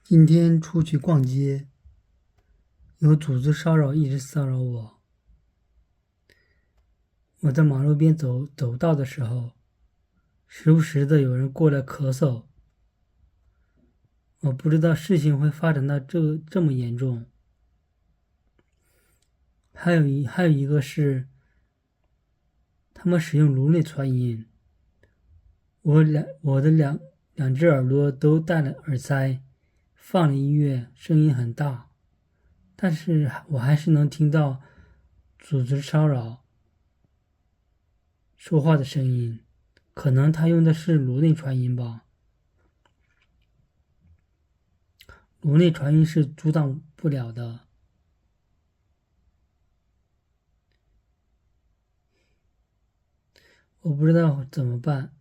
今天出去逛街，有组织骚扰一直骚扰我。我在马路边走道的时候，时不时的有人过来咳嗽。我不知道事情会发展到这么严重。还有一个是，他们使用颅内传音。我的两只耳朵都戴了耳塞，放了音乐，声音很大，但是我还是能听到组织骚扰说话的声音。可能他用的是颅内传音吧。颅内传音是阻挡不了的。我不知道怎么办。